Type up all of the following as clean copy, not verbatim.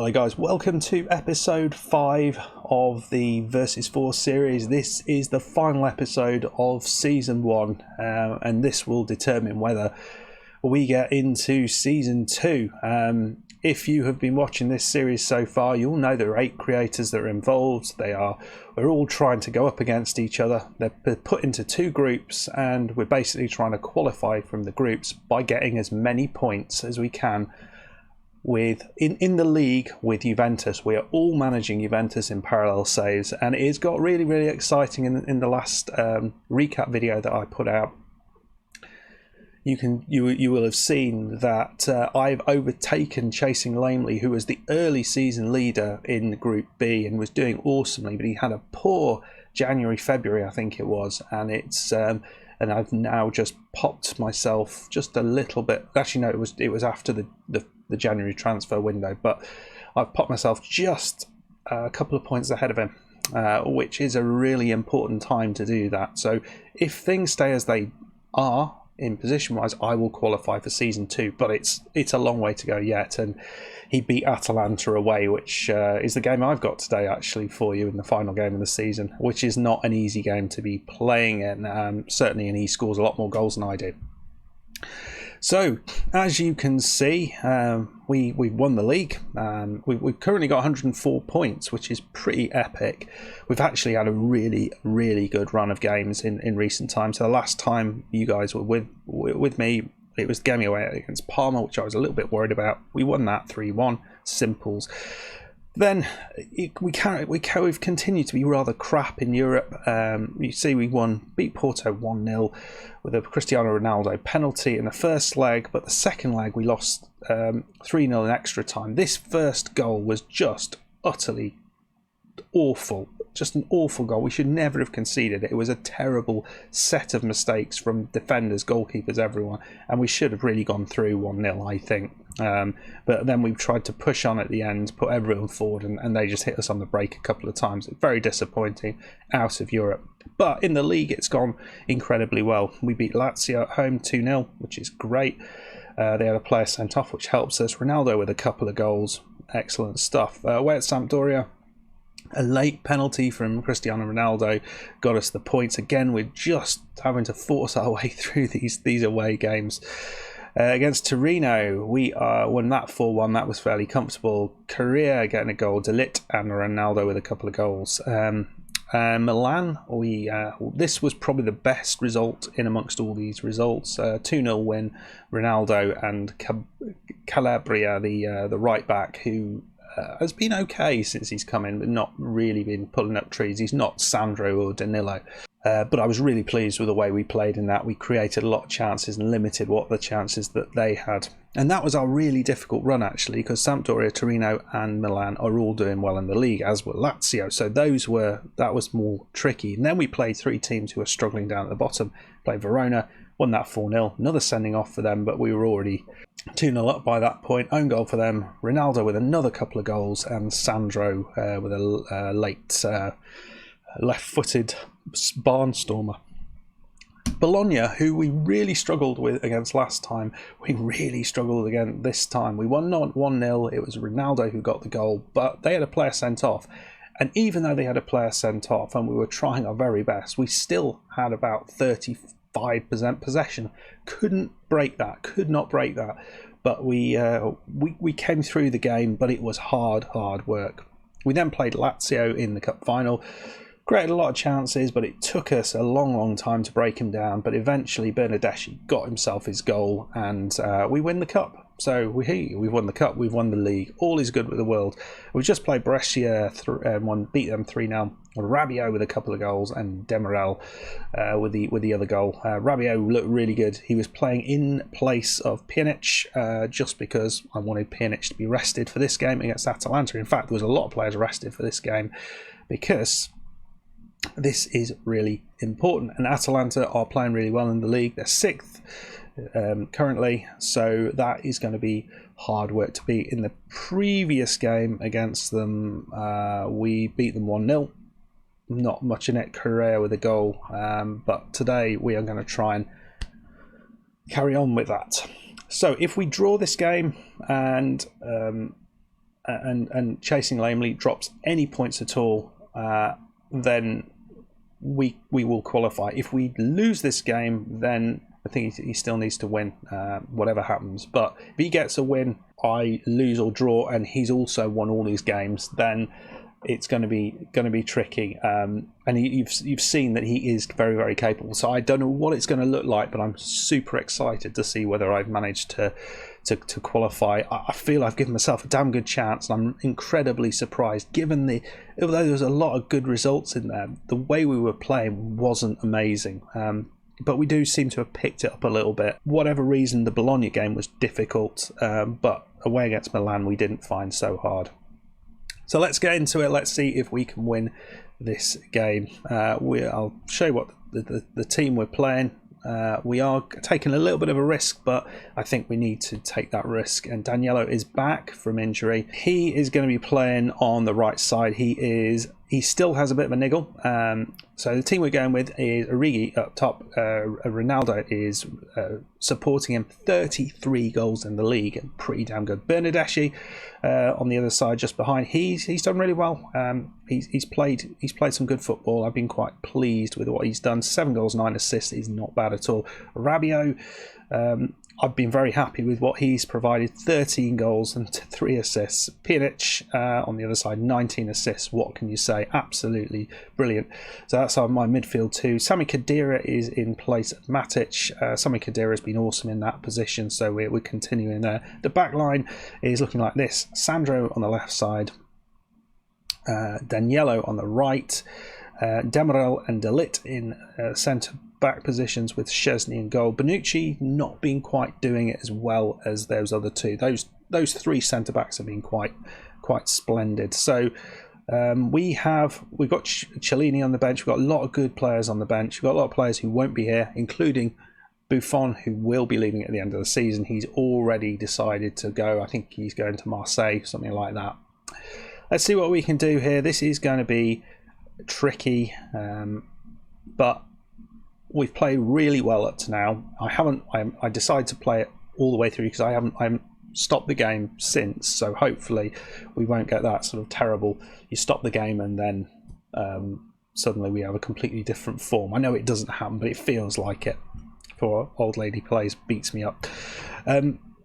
Hello guys, welcome to episode 5 of the Versus 4 series. This is the final episode of season 1 and this will determine whether we get into season 2. If you have been watching this series so far, you'll know there are 8 creators that are involved. We're all trying to go up against each other. They're put into 2 groups and we're basically trying to qualify from the groups by getting as many points as we can in the league with Juventus. We are all managing Juventus in parallel saves, and it's got really exciting. In the last recap video that I put out, you will have seen that I've overtaken Chasing Lamely, who was the early season leader in Group B and was doing awesomely, but he had a poor February I think it was, and and I've now just popped myself just a little bit. Actually, no, it was after the January transfer window, but I've popped myself just a couple of points ahead of him, which is a really important time to do that. So if things stay as they are in position wise, I will qualify for season 2, but it's a long way to go yet. And he beat Atalanta away, which is the game I've got today actually for you in the final game of the season, which is not an easy game to be playing in, certainly, and he scores a lot more goals than I do. So, as you can see, we've won the league. We've currently got 104 points, which is pretty epic. We've actually had a really good run of games in recent times. So the last time you guys were with me, it was the game away against Parma, which I was a little bit worried about. We won that 3-1, simples. Then we've continued to be rather crap in Europe. You see, we beat Porto 1-0 with a Cristiano Ronaldo penalty in the first leg, but the second leg we lost 3-0 in extra time. This first goal was just utterly awful. Just an awful goal. We should never have conceded it. It was a terrible set of mistakes from defenders, goalkeepers, everyone, and we should have really gone through 1-0, I think. But then we tried to push on at the end, put everyone forward, and they just hit us on the break a couple of times. Very disappointing out of Europe. But in the league, it's gone incredibly well. We beat Lazio at home 2-0, which is great. They had a player sent off, which helps us. Ronaldo with a couple of goals. Excellent stuff. Away at Sampdoria, a late penalty from Cristiano Ronaldo got us the points. Again, we're just having to force our way through these away games. Against Torino, we won that 4-1. That was fairly comfortable. Korea getting a goal, De Ligt and Ronaldo with a couple of goals. Milan, this was probably the best result in amongst all these results. 2-0 win. Ronaldo and Calabria, the right back, who has been okay since he's come in, but not really been pulling up trees. He's not Sandro or Danilo. But I was really pleased with the way we played in that. We created a lot of chances and limited what the chances that they had. And that was our really difficult run, actually, because Sampdoria, Torino and Milan are all doing well in the league, as were Lazio. So that was more tricky. And then we played 3 teams who are struggling down at the bottom. Played Verona, won that 4-0. Another sending off for them, but we were already 2-0 up by that point. Own goal for them. Ronaldo with another couple of goals, and Sandro with a late left-footed barnstormer. Bologna, who we really struggled with against last time, we really struggled again this time. We won 1-0. It was Ronaldo who got the goal, but they had a player sent off. And even though they had a player sent off and we were trying our very best, we still had about 35% possession. Could not break that. But we came through the game, but it was hard work. We then played Lazio in the cup final. Created a lot of chances, but it took us a long time to break him down. But eventually Bernardeschi got himself his goal, and we win the cup. So we've won the cup, we've won the league. All is good with the world. We've just played Brescia and beat them 3-0. Rabiot with a couple of goals, and Demirel with the other goal. Rabiot looked really good. He was playing in place of Pjanic just because I wanted Pjanic to be rested for this game against Atalanta. In fact, there was a lot of players rested for this game because this is really important, and Atalanta are playing really well in the league. They're 6th currently, so that is going to be hard work to beat. In the previous game against them, we beat them 1-0. Not much in it. Correa with a goal, but today we are going to try and carry on with that. So if we draw this game and and chasing lamely drops any points at all, then we will qualify. If we lose this game, then I think he still needs to win, whatever happens. But if he gets a win, I lose or draw, and he's also won all these games, then it's going to be tricky. And you've seen that he is very, very capable. So I don't know what it's going to look like, but I'm super excited to see whether I've managed to qualify. I feel I've given myself a damn good chance, and I'm incredibly surprised, given although there was a lot of good results in there, the way we were playing wasn't amazing. But we do seem to have picked it up a little bit. Whatever reason, the Bologna game was difficult, but away against Milan we didn't find so hard. So let's get into it. Let's see if we can win this game. I'll show you what the team we're playing. We are taking a little bit of a risk, but I think we need to take that risk. And Danilo is back from injury. He is going to be playing on the right side. He still has a bit of a niggle. So the team we're going with is Origi up top. Ronaldo is supporting him. 33 goals in the league, and pretty damn good. Bernardeschi on the other side, just behind. He's done really well. He's played some good football. I've been quite pleased with what he's done. 7 goals, 9 assists is not bad at all. Rabiot, I've been very happy with what he's provided. 13 goals and 3 assists. Pjanic on the other side, 19 assists. What can you say? Absolutely brilliant. So that's my midfield too. Sami Khedira is in place of Matic. Sami Khedira has been awesome in that position, so we're continuing there. The back line is looking like this. Sandro on the left side. Daniello on the right. Demirel and De Ligt in centre back positions with Szczesny in goal. Bonucci not been quite doing it as well as those other two. Those 3 centre backs have been quite splendid. So we've got Cellini on the bench. We've got a lot of good players on the bench. We've got a lot of players who won't be here, including Buffon, who will be leaving at the end of the season. He's already decided to go. I think he's going to Marseille, something like that. Let's see what we can do here. This is going to be tricky, but we've played really well up to now. I decided to play it all the way through because I haven't stopped the game since, so hopefully we won't get that sort of terrible, you stop the game and then suddenly we have a completely different form. I know it doesn't happen, but it feels like it. Poor old lady plays beats me up.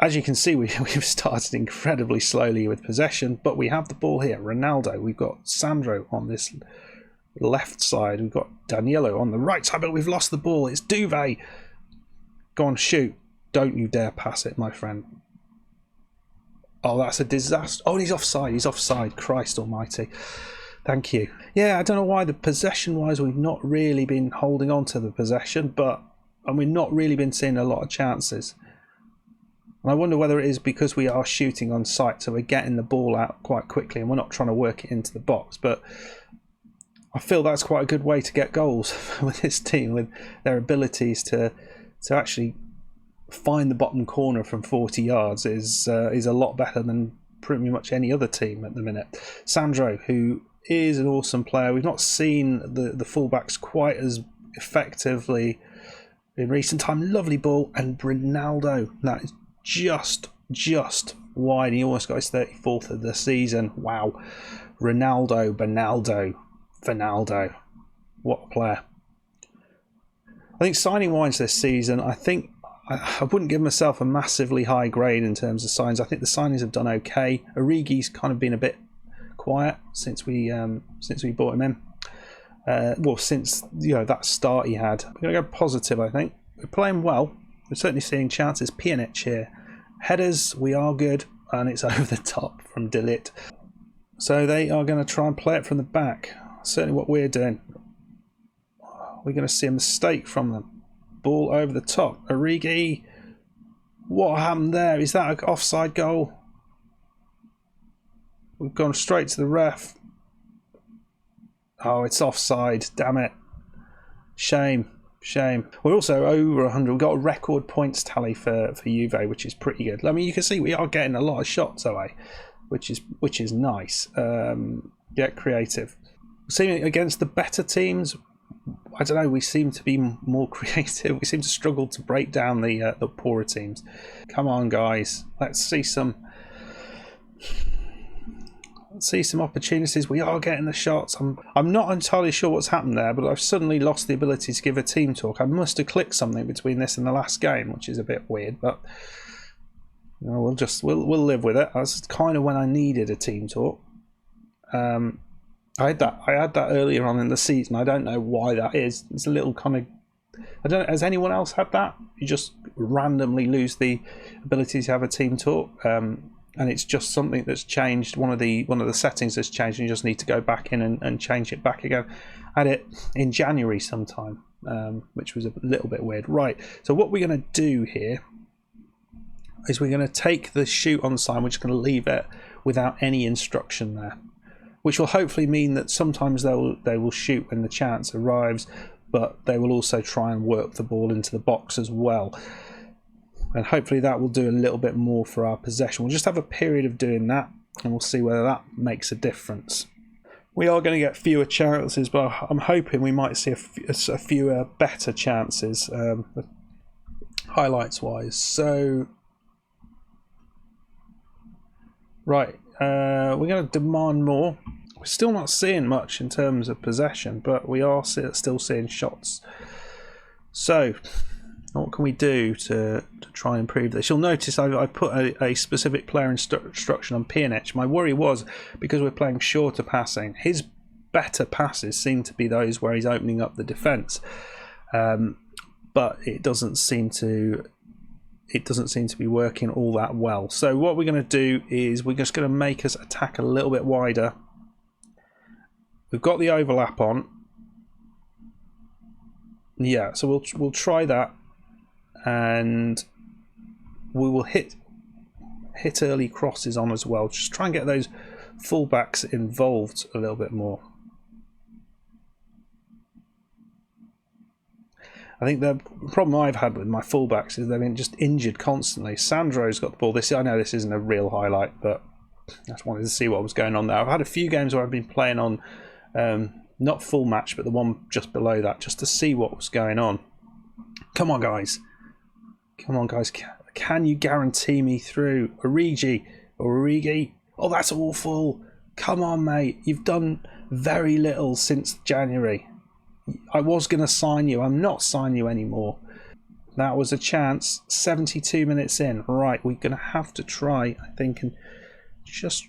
As you can see, we've started incredibly slowly with possession, but we have the ball here. Ronaldo, we've got Sandro on this left side, we've got Danilo on the right side, but we've lost the ball. It's Duvet. Go on, shoot. Don't you dare pass it, my friend. Oh, that's a disaster. Oh, he's offside. He's offside. Christ almighty. Thank you. Yeah, I don't know why the possession-wise we've not really been holding on to the possession, and we've not really been seeing a lot of chances. And I wonder whether it is because we are shooting on sight, so we're getting the ball out quite quickly and we're not trying to work it into the box. But I feel that's quite a good way to get goals with this team, with their abilities to actually find the bottom corner from 40 yards is a lot better than pretty much any other team at the minute. Sandro, who is an awesome player. We've not seen the fullbacks quite as effectively in recent time. Lovely ball, and Ronaldo, that is just wide. He almost got his 34th of the season. Wow. Ronaldo, Benaldo, Finaldo. What a player. I think signing wise this season, I think I wouldn't give myself a massively high grade in terms of signs. I think the signings have done okay. Origi's kind of been a bit quiet since we brought him in. Well, since that start he had. We're going to go positive, I think. We're playing well. We're certainly seeing chances. Pjanic here. Headers, we are good, and it's over the top from De Ligt. So they are going to try and play it from the back. Certainly what we're doing. We're going to see a mistake from them. Ball over the top. Origi. What happened there? Is that an offside goal? We've gone straight to the ref. Oh, it's offside. Damn it. Shame. We're also over 100. We've got a record points tally for Juve, which is pretty good. I mean, you can see we are getting a lot of shots away, which is nice. Get creative. Seeing against the better teams, I don't know, we seem to be more creative. We seem to struggle to break down the poorer teams. Come on, guys. Let's see some see some opportunities. We are getting the shots. I'm not entirely sure what's happened there, but I've suddenly lost the ability to give a team talk. I must have clicked something between this and the last game, which is a bit weird, but you know, we'll live with it. That's kind of when I needed a team talk. I had that earlier on in the season. I don't know why that is. It's a little kind of, I don't know, has anyone else had that? You just randomly lose the ability to have a team talk, and it's just something that's changed. One of the settings has changed, and you just need to go back in and change it back again. I had it in January sometime, which was a little bit weird. Right, so what we're going to do here is we're going to take the shoot on sign. We're just going to leave it without any instruction there, which will hopefully mean that sometimes they will shoot when the chance arrives, but they will also try and work the ball into the box as well. And hopefully that will do a little bit more for our possession. We'll just have a period of doing that, and we'll see whether that makes a difference. We are going to get fewer chances, but I'm hoping we might see a fewer better chances, highlights-wise. So, right, we're going to demand more. We're still not seeing much in terms of possession, but we are still seeing shots. So, what can we do to try and improve this? You'll notice I've put a specific player instruction on Pjanic. My worry was, because we're playing shorter passing, his better passes seem to be those where he's opening up the defence, but it doesn't seem to be working all that well. So what we're going to do is we're just going to make us attack a little bit wider. We've got the overlap on. Yeah, so we'll try that, and we will hit early crosses on as well. Just try and get those fullbacks involved a little bit more. I think the problem I've had with my fullbacks is they've been just injured constantly. Sandro's got the ball. I know this isn't a real highlight, but I just wanted to see what was going on there. I've had a few games where I've been playing on not full match, but the one just below that, just to see what was going on. Come on, guys. Come on, guys. Can you guarantee me through? Origi. Oh, that's awful. Come on, mate. You've done very little since January. I was going to sign you. I'm not signing you anymore. That was a chance. 72 minutes in. Right, we're going to have to try, I think, and just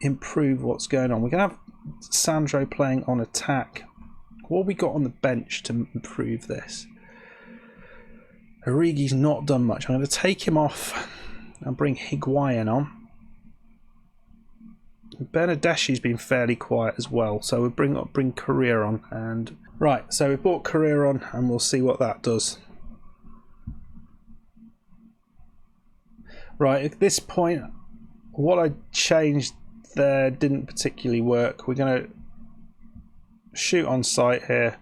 improve what's going on. We're going to have Sandro playing on attack. What have we got on the bench to improve this? Origi's not done much. I'm going to take him off and bring Higuain on. Benedeschi's been fairly quiet as well, so we'll bring Career on. And right, so we brought Career on, and we'll see what that does. Right, at this point, what I changed there didn't particularly work. We're going to shoot on sight here.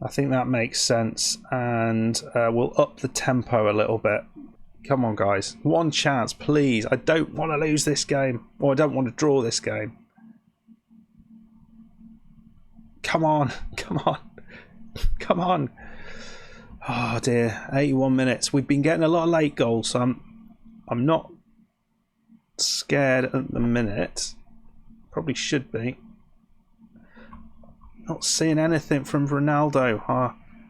I think that makes sense, and we'll up the tempo a little bit. Come on, guys. One chance, please. I don't want to lose this game, or I don't want to draw this game. Come on. Come on. Come on. Oh, dear. 81 minutes. We've been getting a lot of late goals, so I'm not scared at the minute. Probably should be. Not seeing anything from Ronaldo,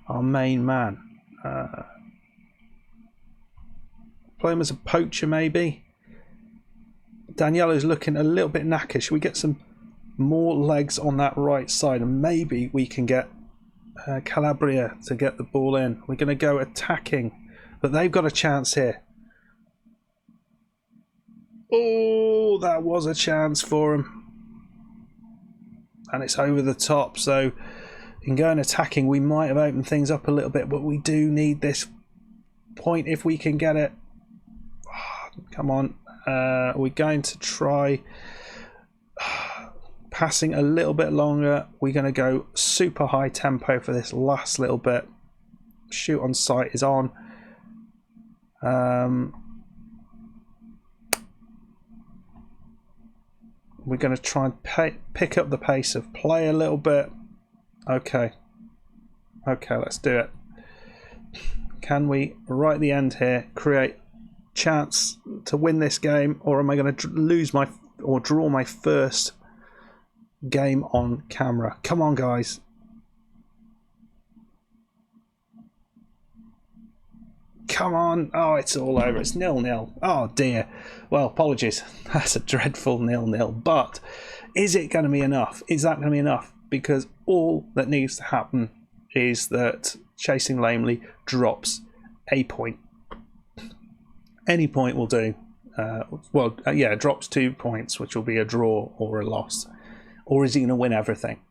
our main man. Play him as a poacher, maybe. Daniello's looking a little bit knackered. Should we get some more legs on that right side, and maybe we can get Calabria to get the ball in? We're going to go attacking, but they've got a chance here. Oh, that was a chance for him. And it's over the top, so in going attacking we might have opened things up a little bit, but we do need this point if we can get it. Oh, come on. We're going to try passing a little bit longer. We're going to go super high tempo for this last little bit. Shoot on sight is on. We're going to try and pick up the pace of play a little bit. Okay. Okay, let's do it. Can we, right at the end here, create chance to win this game? Or am I going to lose my or draw my first game on camera. Come on, guys. Come on. Oh, it's all over. It's 0-0. Oh, dear. Well, apologies. That's a dreadful 0-0. But is it going to be enough? Is that going to be enough? Because all that needs to happen is that Chasing Lamely drops a point. Any point will do. Drops 2 points, which will be a draw or a loss. Or is he going to win everything?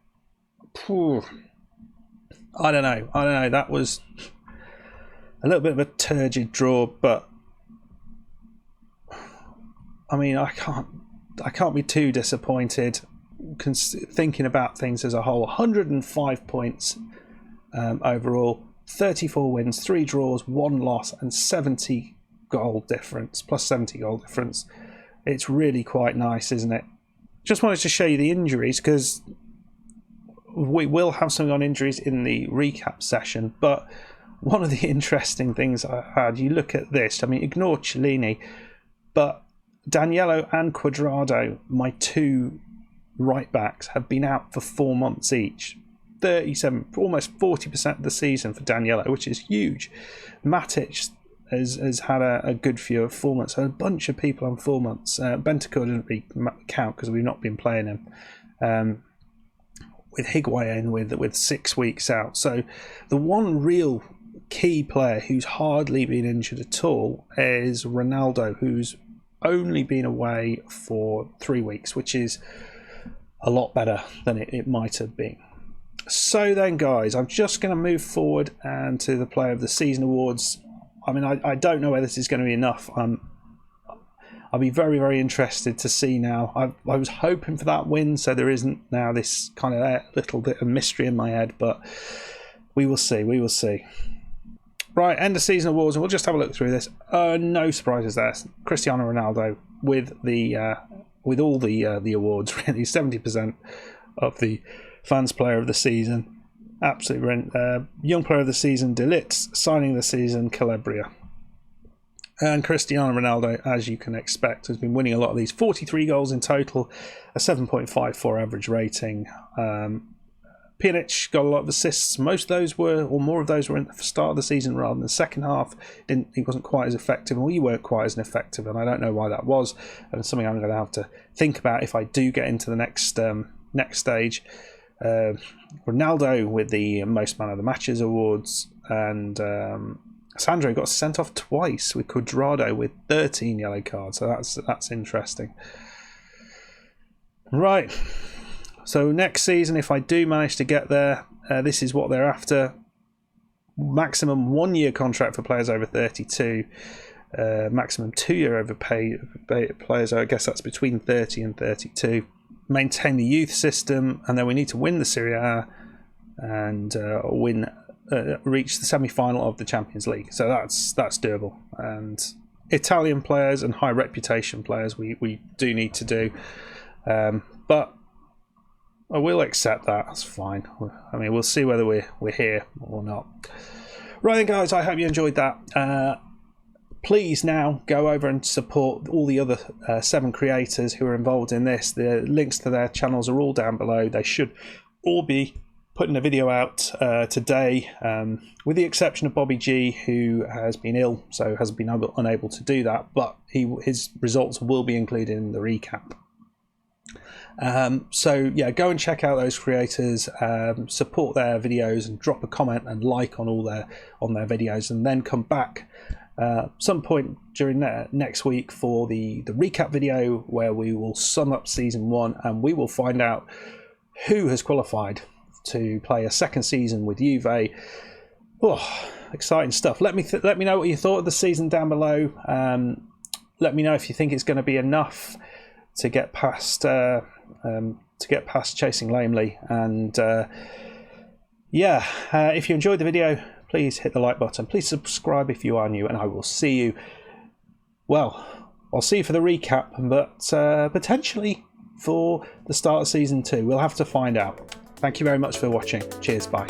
I don't know. That was a little bit of a turgid draw, but I mean, I can't be too disappointed thinking about things as a whole. 105 points overall, 34 wins, 3 draws, 1 loss, and 70 goal difference, plus 70 goal difference. It's really quite nice, isn't it? Just wanted to show you the injuries, because we will have something on injuries in the recap session, but one of the interesting things I had, you look at this, I mean, ignore Cellini, but Daniello and Quadrado, my 2 right backs, have been out for 4 months each. 37, almost 40% of the season for Daniello, which is huge. Matic has had a good few of 4 months. A bunch of people on 4 months. Bentancur didn't really count because we've not been playing him. With Higuain with 6 weeks out. So the one real key player who's hardly been injured at all is Ronaldo, who's only been away for 3 weeks, which is a lot better than it might have been. So then, guys, I'm just going to move forward and to the Player of the Season awards. I mean, I don't know whether this is going to be enough. I'll be very, very interested to see now. I was hoping for that win, so there isn't now this kind of little bit of mystery in my head, but we will see. We will see. Right, end of season awards, and we'll just have a look through this. No surprises there. Cristiano Ronaldo with all the awards, really. 70% of the fans' player of the season. Absolutely brilliant. Young player of the season, De Ligt. Signing of the season, Calabria. And Cristiano Ronaldo, as you can expect, has been winning a lot of these. 43 goals in total, a 7.54 average rating. Pjanic got a lot of assists. Most of those were, or more of those were in the start of the season rather than the second half. He wasn't quite as effective, or we weren't quite as effective, and I don't know why that was. And it's something I'm going to have to think about if I do get into the next stage. Ronaldo with the most man of the matches awards, and Sandro got sent off twice, with Quadrado with 13 yellow cards. So that's interesting. Right. So next season, if I do manage to get there, this is what they're after. Maximum 1-year contract for players over 32. Maximum 2-year overpay players, I guess that's between 30 and 32. Maintain the youth system, and then we need to win the Serie A and reach the semi-final of the Champions League. So that's doable. And Italian players and high reputation players we do need to do. But I will accept that. That's fine. I mean, we'll see whether we're here or not. Right then, guys, I hope you enjoyed that. Please now go over and support all the other 7 creators who are involved in this. The links to their channels are all down below. They should all be putting a video out today, with the exception of Bobby G, who has been ill, so has been unable to do that. But his results will be included in the recap. So yeah, go and check out those creators, support their videos, and drop a comment and like on their videos, and then come back some point during next week for the recap video, where we will sum up season 1 and we will find out who has qualified to play a second season with Juve. Oh, exciting stuff. Let me know what you thought of the season down below. Let me know if you think it's going to be enough to get past Chasing Lamely. And if you enjoyed the video, please hit the like button. Please subscribe if you are new, and I will see you. Well, I'll see you for the recap, but potentially for the start of season 2. We'll have to find out. Thank you very much for watching. Cheers. Bye.